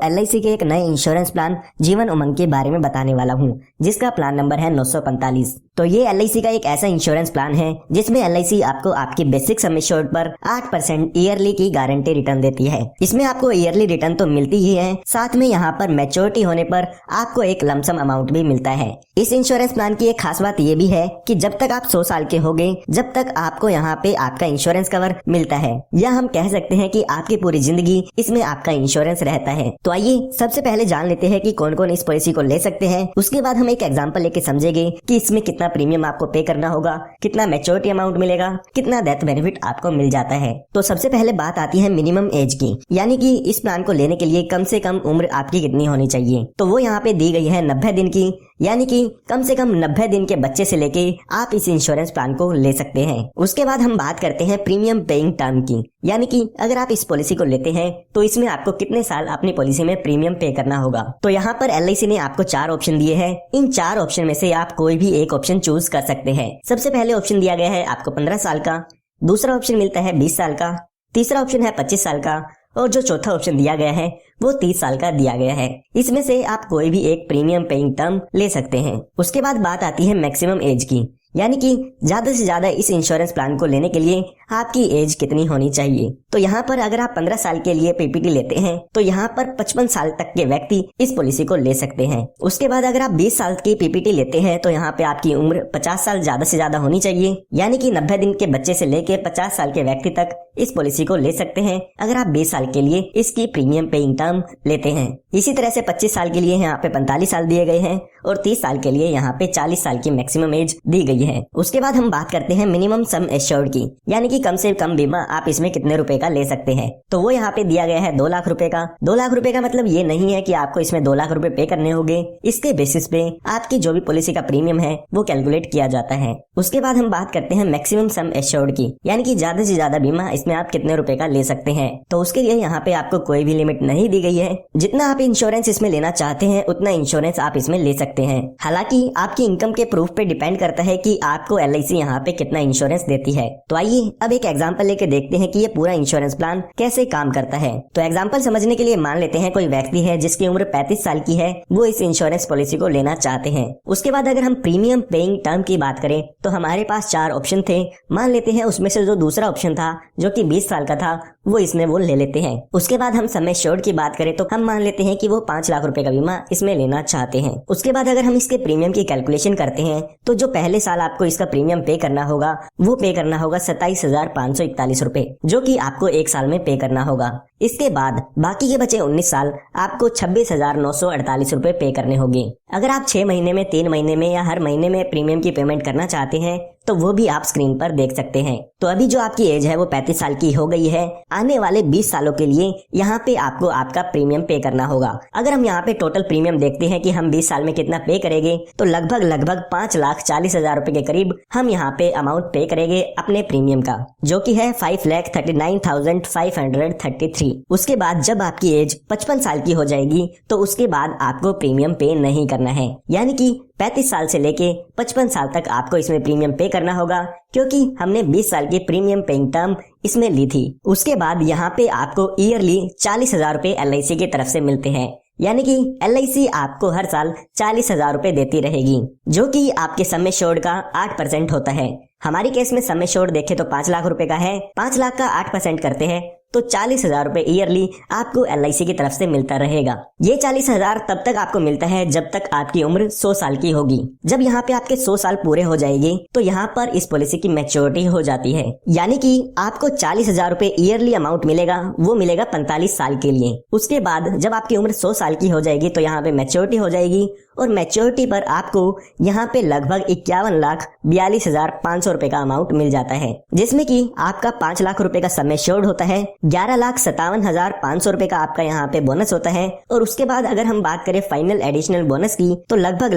LIC के एक नए इंश्योरेंस प्लान जीवन उमंग के बारे में बताने वाला हूँ, जिसका प्लान नंबर है 945। तो ये LIC का एक ऐसा इंश्योरेंस प्लान है जिसमें LIC आपको आपकी बेसिक सम एश्योर्ड पर 8% ईयरली की गारंटी रिटर्न देती है। इसमें आपको ईयरली रिटर्न तो मिलती ही है, साथ में यहाँ पर मैच्योरिटी होने पर आपको एक लमसम अमाउंट भी मिलता है। इस इंश्योरेंस प्लान की एक खास बात ये भी है कि जब तक आप 100 साल के होंगे, जब तक आपको यहाँ पे आपका इंश्योरेंस कवर मिलता है, या हम कह सकते हैं कि आपकी पूरी जिंदगी इसमें आपका इंश्योरेंस रहता है। तो आइए सबसे पहले जान लेते हैं कि कौन कौन इस पॉलिसी को ले सकते हैं। उसके बाद हम एक एग्जांपल लेके समझेंगे कि इसमें कितना प्रीमियम आपको पे करना होगा, कितना मैच्योरिटी अमाउंट मिलेगा, कितना डेथ बेनिफिट आपको मिल जाता है। तो सबसे पहले बात आती है मिनिमम एज की, यानी कि इस प्लान को लेने के लिए कम से कम उम्र आपकी कितनी होनी चाहिए। तो वो यहाँ पे दी गई है 90 दिन की, यानी कि कम से कम 90 दिन के बच्चे से लेके आप इस इंश्योरेंस प्लान को ले सकते हैं। उसके बाद हम बात करते हैं प्रीमियम पेइंग टर्म की, यानी कि अगर आप इस पॉलिसी को लेते हैं तो इसमें आपको कितने साल अपनी पॉलिसी में प्रीमियम पे करना होगा। तो यहाँ पर LIC ने आपको 4 ऑप्शन दिए हैं। इन 4 ऑप्शन में से आप कोई भी एक ऑप्शन चूज कर सकते हैं। सबसे पहले ऑप्शन दिया गया है आपको 15 साल का, दूसरा ऑप्शन मिलता है 20 साल का, तीसरा ऑप्शन है 25 साल का, और जो चौथा ऑप्शन दिया गया है वो 30 साल का दिया गया है। इसमें से आप कोई भी एक प्रीमियम पेइंग टर्म ले सकते हैं। उसके बाद बात आती है मैक्सिमम एज की, यानी कि ज्यादा से ज्यादा इस इंश्योरेंस प्लान को लेने के लिए आपकी एज कितनी होनी चाहिए। तो यहाँ पर अगर आप 15 साल के लिए PPT लेते हैं तो यहाँ पर 55 साल तक के व्यक्ति इस पॉलिसी को ले सकते हैं। उसके बाद अगर आप 20 साल की PPT लेते हैं तो यहाँ पे आपकी उम्र 50 साल ज्यादा से ज्यादा होनी चाहिए, यानी कि 90 दिन के बच्चे से लेके 50 साल के व्यक्ति तक इस पॉलिसी को ले सकते हैं अगर आप 20 साल के लिए इसकी प्रीमियम पेइंग टर्म लेते हैं। इसी तरह से 25 साल के लिए यहाँ पे 45 साल दिए गए हैं और 30 साल के लिए यहाँ पे 40 साल की मैक्सिमम एज दी गई है। उसके बाद हम बात करते हैं मिनिमम सम एश्योर्ड की, यानी कि कम से कम बीमा आप इसमें कितने रुपए का ले सकते हैं। तो वो यहाँ पे दिया गया है 2 लाख रुपए का। 2 लाख रुपए का मतलब ये नहीं है कि आपको इसमें 2 लाख रुपए पे करने होंगे। इसके बेसिस पे आपकी जो भी पॉलिसी का प्रीमियम है वो कैलकुलेट किया जाता है। उसके बाद हम बात करते हैं मैक्सिमम सम एश्योर्ड की, यानी कि ज्यादा से ज्यादा बीमा इसमें आप कितने रुपए का ले सकते हैं। तो उसके लिए यहाँ पे आपको कोई भी लिमिट नहीं दी गई है। जितना आप इंश्योरेंस इसमें लेना चाहते हैं उतना इंश्योरेंस आप इसमें ले सकते हैं। हालांकि आपकी इनकम के प्रूफ पे डिपेंड करता है कि आपको LIC यहाँ पे कितना इंश्योरेंस देती है। तो आइए अब एक एग्जांपल लेके देखते हैं कि ये पूरा इंश्योरेंस प्लान कैसे काम करता है। तो एग्जांपल समझने के लिए मान लेते हैं कोई व्यक्ति है जिसकी उम्र 35 साल की है, वो इस इंश्योरेंस पॉलिसी को लेना चाहते हैं। उसके बाद अगर हम प्रीमियम पेइंग टर्म की बात करें तो हमारे पास 4 ऑप्शन थे। मान लेते हैं उसमें से जो दूसरा ऑप्शन था जो कि 20 साल का था वो इसमें वो ले लेते हैं। उसके बाद हम सम एश्योर्ड की बात करें तो हम मान लेते हैं कि वो 5 लाख रुपए का बीमा इसमें लेना चाहते हैं। उसके बाद अगर हम इसके प्रीमियम की कैलकुलेशन करते हैं तो जो पहले साल आपको इसका प्रीमियम पे करना होगा वो पे करना होगा 27,541 रुपए, जो कि आपको 1 साल में पे करना होगा। इसके बाद बाकी के बचे 19 साल आपको 26,948 रुपए पे करने होंगे। अगर आप 6 महीने में, 3 महीने में या हर महीने में प्रीमियम की पेमेंट करना चाहते हैं तो वो भी आप स्क्रीन पर देख सकते हैं। तो अभी जो आपकी एज है वो 35 साल की हो गई है। आने वाले 20 सालों के लिए यहाँ पे आपको आपका प्रीमियम पे करना होगा। अगर हम यहाँ पे टोटल प्रीमियम देखते हैं कि हम 20 साल में कितना पे करेंगे तो लगभग 5,40,000 रुपए के करीब हम यहाँ पे अमाउंट पे करेंगे अपने प्रीमियम का, जो कि है 5,39,533। उसके बाद जब आपकी एज 55 साल की हो जाएगी तो उसके बाद आपको प्रीमियम पे नहीं करना है, यानी कि 35 साल से लेके 55 साल तक आपको इसमें प्रीमियम पे करना होगा, क्योंकि हमने 20 साल की प्रीमियम पेइंग टर्म इसमें ली थी। उसके बाद यहाँ पे आपको ईयरली 40,000 रुपए LIC की तरफ से मिलते हैं, यानी कि LIC आपको हर साल 40,000 रुपए देती रहेगी, जो कि आपके सम एश्योर्ड का 8% होता है। हमारी केस में सम एश्योर्ड देखे तो 5 लाख रुपए का है। 5 लाख का 8% करते हैं तो 40,000 रुपए ईयरली आपको LIC की तरफ से मिलता रहेगा। ये 40,000 तब तक आपको मिलता है जब तक आपकी उम्र 100 साल की होगी। जब यहाँ पे आपके 100 साल पूरे हो जाएंगे तो यहाँ पर इस पॉलिसी की मैच्योरिटी हो जाती है, यानी कि आपको 40,000 रुपए ईयरली अमाउंट मिलेगा, वो मिलेगा 45 साल के लिए। उसके बाद जब आपकी उम्र 100 साल की हो जाएगी तो यहाँ पे मैच्योरिटी हो जाएगी और मैच्योरिटी पर आपको यहाँ पे लगभग 51,42,500 रुपए का अमाउंट मिल जाता है, जिसमें कि आपका 5 लाख रुपए का सम एश्योर्ड होता है, 11,57,500 रुपए का आपका यहाँ पे बोनस होता है। और उसके बाद अगर हम बात करें फाइनल एडिशनल बोनस की तो लगभग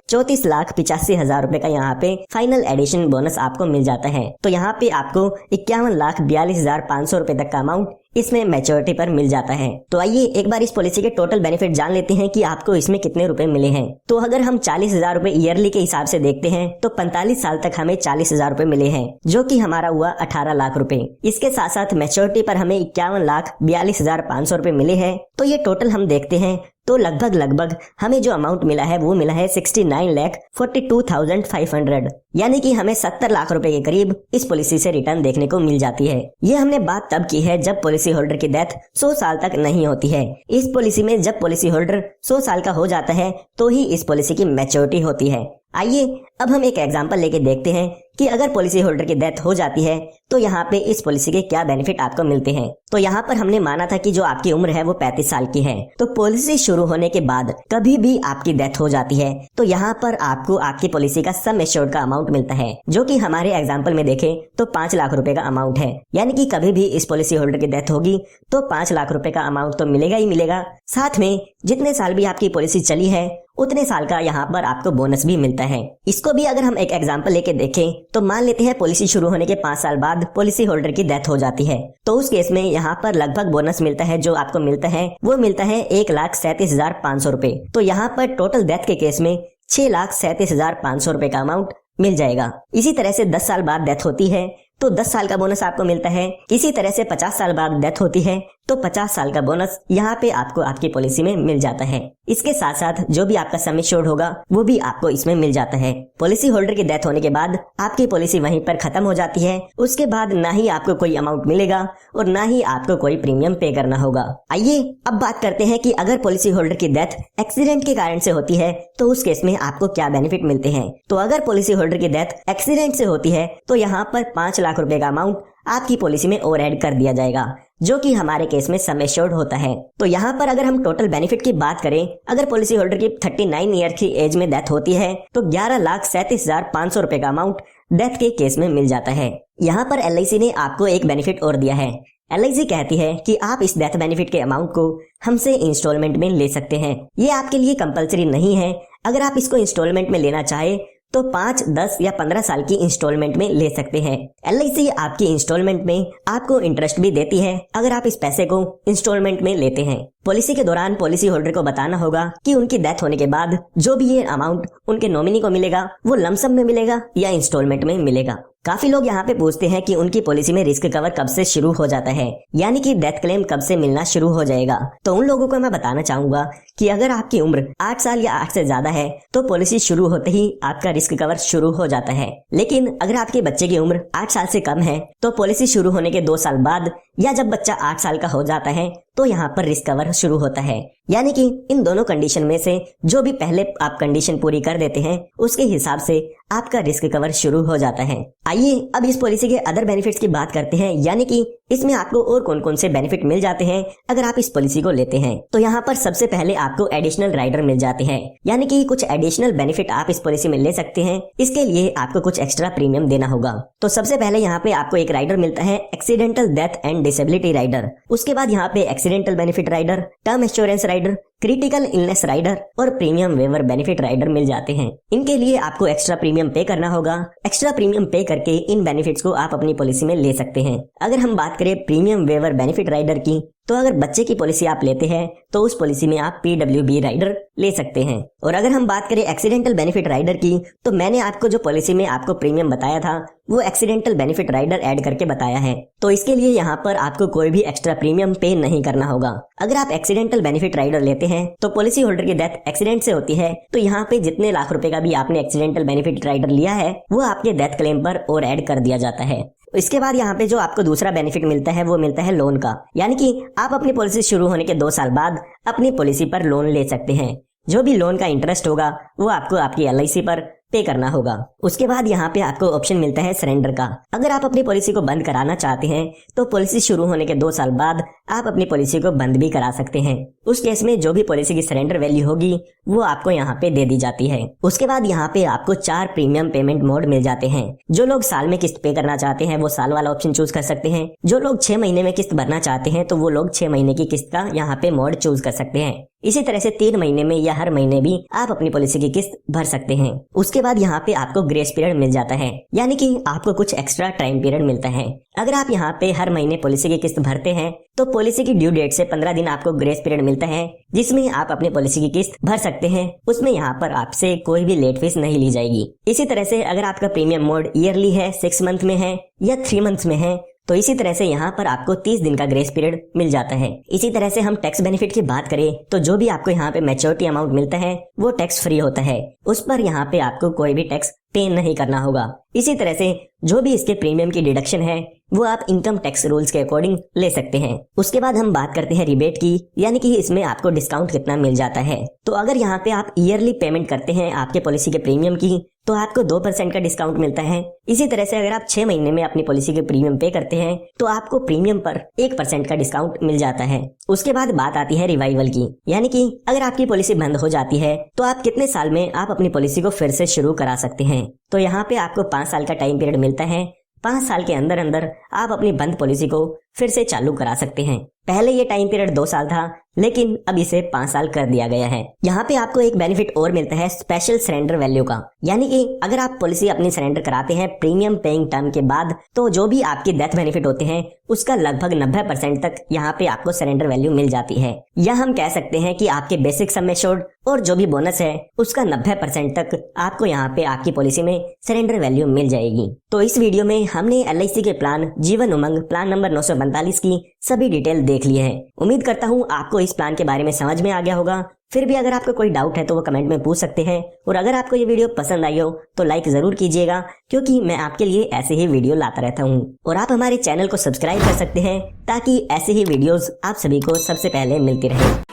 34,85,000 रुपए का यहाँ पे फाइनल एडिशन बोनस आपको मिल जाता है। तो यहाँ पे आपको 51,42,500 रुपए तक का अमाउंट इसमें मैच्योरिटी पर मिल जाता है। तो आइए एक बार इस पॉलिसी के टोटल बेनिफिट जान लेते हैं कि आपको इसमें कितने रुपए मिले हैं। तो अगर हम 40,000 रुपए ईयरली के हिसाब से देखते हैं तो 45 साल तक हमें 40,000 रुपए मिले हैं, जो कि हमारा हुआ 18 लाख रुपए। इसके साथ साथ मैच्योरिटी पर हमें 51,42,500 रुपए मिले हैं। तो ये टोटल हम देखते हैं तो लगभग हमें जो अमाउंट मिला है वो मिला है 69,42,500, यानी कि हमें 70 लाख रुपए के करीब इस पॉलिसी से रिटर्न देखने को मिल जाती है। ये हमने बात तब की है जब पॉलिसी होल्डर की डेथ 100 साल तक नहीं होती है। इस पॉलिसी में जब पॉलिसी होल्डर 100 साल का हो जाता है तो ही इस पॉलिसी की मैच्योरिटी होती है। आइए अब हम एक एग्जांपल लेके देखते हैं कि अगर पॉलिसी होल्डर की डेथ हो जाती है तो यहाँ पे इस पॉलिसी के क्या बेनिफिट आपको मिलते हैं। तो यहाँ पर हमने माना था कि जो आपकी उम्र है वो 35 साल की है। तो पॉलिसी शुरू होने के बाद कभी भी आपकी डेथ हो जाती है तो यहाँ पर आपको आपकी पॉलिसी का सम एश्योर्ड का अमाउंट मिलता है, जो कि हमारे एग्जाम्पल में देखें तो 5 लाख रुपए का अमाउंट है। यानी कि कभी भी इस पॉलिसी होल्डर की डेथ होगी तो 5 लाख रुपए का अमाउंट तो मिलेगा ही मिलेगा। साथ में जितने साल भी आपकी पॉलिसी चली है उतने साल का यहाँ पर आपको बोनस भी मिलता है। इसको भी अगर हम एक एग्जांपल लेके देखें तो मान लेते हैं पॉलिसी शुरू होने के 5 साल बाद पॉलिसी होल्डर की डेथ हो जाती है, तो उस केस में यहाँ पर लगभग बोनस मिलता है। जो आपको मिलता है वो मिलता है 1,37,500 रुपए। तो यहाँ पर टोटल डेथ के केस में 6,37,500 रुपए का अमाउंट मिल जाएगा। इसी तरह से 10 साल बाद डेथ होती है तो 10 साल का बोनस आपको मिलता है। इसी तरह से 50 साल बाद डेथ होती है तो 50 साल का बोनस यहाँ पे आपको आपकी पॉलिसी में मिल जाता है। इसके साथ साथ जो भी आपका सम एश्योर्ड होगा वो भी आपको इसमें मिल जाता है। पॉलिसी होल्डर की डेथ होने के बाद आपकी पॉलिसी वहीं पर खत्म हो जाती है। उसके बाद ना ही आपको कोई अमाउंट मिलेगा और ना ही आपको कोई प्रीमियम पे करना होगा। आइए अब बात करते हैं कि अगर पॉलिसी होल्डर की डेथ एक्सीडेंट के कारण से होती है तो उस केस में आपको क्या बेनिफिट मिलते हैं। तो अगर पॉलिसी होल्डर की डेथ एक्सीडेंट से होती है तो यहाँ पर 5 लाख रुपए का अमाउंट आपकी पॉलिसी में और ऐड कर दिया जाएगा, जो कि हमारे केस में सम एश्योर्ड होता है। तो यहाँ पर अगर हम टोटल बेनिफिट की बात करें, अगर पॉलिसी होल्डर की 39 ईयर की एज में डेथ होती है तो 11,37,500 रुपए का अमाउंट डेथ के केस में मिल जाता है। यहाँ पर LIC ने आपको एक बेनिफिट और दिया है। LIC कहती है कि आप इस डेथ बेनिफिट के अमाउंट को हमसे इंस्टॉलमेंट में ले सकते हैं। ये आपके लिए कंपलसरी नहीं है। अगर आप इसको इंस्टॉलमेंट में लेना चाहे तो 5, 10 या 15 साल की इंस्टॉलमेंट में ले सकते हैं। LIC आपकी इंस्टॉलमेंट में आपको इंटरेस्ट भी देती है अगर आप इस पैसे को इंस्टॉलमेंट में लेते हैं। पॉलिसी के दौरान पॉलिसी होल्डर को बताना होगा कि उनकी डेथ होने के बाद जो भी ये अमाउंट उनके नॉमिनी को मिलेगा वो लमसम में मिलेगा या इंस्टॉलमेंट में मिलेगा। काफी लोग यहाँ पे पूछते हैं कि उनकी पॉलिसी में रिस्क कवर कब से शुरू हो जाता है, यानी कि डेथ क्लेम कब से मिलना शुरू हो जाएगा। तो उन लोगों को मैं बताना चाहूंगा कि अगर आपकी उम्र 8 साल या 8 से ज्यादा है तो पॉलिसी शुरू होते ही आपका रिस्क कवर शुरू हो जाता है। लेकिन अगर आपके बच्चे की उम्र 8 साल से कम है तो पॉलिसी शुरू होने के 2 साल बाद या जब बच्चा 8 साल का हो जाता है तो यहाँ पर रिस्क कवर शुरू होता है। यानी कि इन दोनों कंडीशन में से जो भी पहले आप कंडीशन पूरी कर देते हैं उसके हिसाब से आपका रिस्क कवर शुरू हो जाता है। आइए अब इस पॉलिसी के अदर बेनिफिट्स की बात करते हैं, यानी कि इसमें आपको और कौन कौन से बेनिफिट मिल जाते हैं अगर आप इस पॉलिसी को लेते हैं। तो यहाँ पर सबसे पहले आपको एडिशनल राइडर मिल जाते हैं, यानी कि कुछ एडिशनल बेनिफिट आप इस पॉलिसी में ले सकते हैं। इसके लिए आपको कुछ एक्स्ट्रा प्रीमियम देना होगा। तो सबसे पहले यहाँ पे आपको एक राइडर मिलता है accidental death and disability rider. उसके बाद यहाँ पे accidental benefit rider, term insurance rider, critical illness rider और प्रीमियम वेवर बेनिफिट राइडर मिल जाते हैं। इनके लिए आपको एक्स्ट्रा प्रीमियम पे करना होगा। एक्स्ट्रा प्रीमियम पे करके इन बेनिफिट्स को आप अपनी पॉलिसी में ले सकते हैं। अगर हम बात करें प्रीमियम वेवर बेनिफिट राइडर की, तो अगर बच्चे की पॉलिसी आप लेते हैं तो उस पॉलिसी में आप PWB राइडर ले सकते हैं। और अगर हम बात करें एक्सीडेंटल बेनिफिट राइडर की, तो मैंने आपको जो पॉलिसी में आपको प्रीमियम बताया था वो एक्सीडेंटल बेनिफिट राइडर ऐड करके बताया है। तो इसके लिए यहाँ पर आपको कोई भी एक्स्ट्रा प्रीमियम पे नहीं करना होगा। अगर आप एक्सीडेंटल बेनिफिट राइडर लेते हैं तो पॉलिसी होल्डर की डेथ एक्सीडेंट से होती है तो यहाँ पे जितने लाख रुपए का भी आपने एक्सीडेंटल बेनिफिट राइडर लिया है वो आपके डेथ क्लेम पर और ऐड कर दिया जाता है। इसके बाद यहाँ पे जो आपको दूसरा बेनिफिट मिलता है वो मिलता है लोन का, यानी कि आप अपनी पॉलिसी शुरू होने के 2 साल बाद अपनी पॉलिसी पर लोन ले सकते हैं। जो भी लोन का इंटरेस्ट होगा वो आपको आपकी LIC पर पे करना होगा। उसके बाद यहाँ पे आपको ऑप्शन मिलता है सरेंडर का। अगर आप अपनी पॉलिसी को बंद कराना चाहते हैं तो पॉलिसी शुरू होने के 2 साल बाद आप अपनी पॉलिसी को बंद भी करा सकते हैं। उस केस में जो भी पॉलिसी की सरेंडर वैल्यू होगी वो आपको यहाँ पे दे दी जाती है। उसके बाद यहाँ पे आपको 4 प्रीमियम पेमेंट मोड मिल जाते हैं। जो लोग साल में किस्त पे करना चाहते हैं वो साल वाला ऑप्शन चूज कर सकते हैं। जो लोग 6 महीने में किस्त भरना चाहते हैं तो वो लोग 6 महीने की किस्त का यहाँ पे मोड चूज कर सकते हैं। इसी तरह से 3 महीने में या हर महीने भी आप अपनी पॉलिसी की किस्त भर सकते हैं। उसके बाद यहाँ पे आपको ग्रेस पीरियड मिल जाता है, यानी कि आपको कुछ एक्स्ट्रा टाइम पीरियड मिलता है। अगर आप यहाँ पे हर महीने पॉलिसी की किस्त भरते हैं तो पॉलिसी की ड्यू डेट से 15 दिन आपको ग्रेस पीरियड मिलता है, जिसमें आप अपनी पॉलिसी की किस्त भर सकते हैं। उसमें यहाँ पर आपसे कोई भी लेट फीस नहीं ली जाएगी। इसी तरह से अगर आपका प्रीमियम मोड ईयरली है, 6 मंथ में है या 3 मंथ में है, तो इसी तरह से यहाँ पर आपको 30 दिन का ग्रेस पीरियड मिल जाता है। इसी तरह से हम टैक्स बेनिफिट की बात करें तो जो भी आपको यहाँ पे मैच्योरिटी अमाउंट मिलता है वो टैक्स फ्री होता है, उस पर यहाँ पे आपको कोई भी टैक्स पे नहीं करना होगा। इसी तरह से जो भी इसके प्रीमियम की डिडक्शन है वो आप इनकम टैक्स रूल्स के अकॉर्डिंग ले सकते हैं। उसके बाद हम बात करते हैं रिबेट की, यानी कि इसमें आपको डिस्काउंट कितना मिल जाता है। तो अगर यहाँ पे आप ईयरली पेमेंट करते हैं आपके पॉलिसी के प्रीमियम की तो आपको 2% का डिस्काउंट मिलता है। इसी तरह से अगर आप 6 महीने में अपनी पॉलिसी के प्रीमियम पे करते हैं तो आपको प्रीमियम पर 1% का डिस्काउंट मिल जाता है। उसके बाद बात आती है रिवाइवल की, यानी कि अगर आपकी पॉलिसी बंद हो जाती है तो आप कितने साल में आप अपनी पॉलिसी को फिर से शुरू करा सकते हैं। तो यहाँ पे आपको 5 साल का टाइम पीरियड मिलता है। 5 साल के अंदर अंदर आप अपनी बंद पॉलिसी को फिर से चालू करा सकते हैं। पहले ये टाइम पीरियड 2 साल था, लेकिन अब इसे 5 साल कर दिया गया है। यहाँ पे आपको एक बेनिफिट और मिलता है स्पेशल सरेंडर वैल्यू का, यानी कि अगर आप पॉलिसी अपनी सरेंडर कराते हैं प्रीमियम पेइंग टर्म के बाद तो जो भी आपके डेथ बेनिफिट होते हैं उसका लगभग 90% तक यहाँ पे आपको सरेंडर वैल्यू मिल जाती है। या हम कह सकते हैं कि आपके बेसिक सम एश्योर्ड और जो भी बोनस है उसका 90% तक आपको यहाँ पे आपकी पॉलिसी में सरेंडर वैल्यू मिल जाएगी। तो इस वीडियो में हमने LIC के plan Jeevan Umang plan number 945 की सभी डिटेल देख ली है। उम्मीद करता हूँ आपको इस प्लान के बारे में समझ में आ गया होगा। फिर भी अगर आपको कोई डाउट है तो वो कमेंट में पूछ सकते हैं, और अगर आपको ये वीडियो पसंद आई हो तो लाइक जरूर कीजिएगा, क्योंकि मैं आपके लिए ऐसे ही वीडियो लाता रहता हूँ। और आप हमारे चैनल को सब्सक्राइब कर सकते हैं ताकि ऐसे ही वीडियोस आप सभी को सबसे पहले मिलती रहे।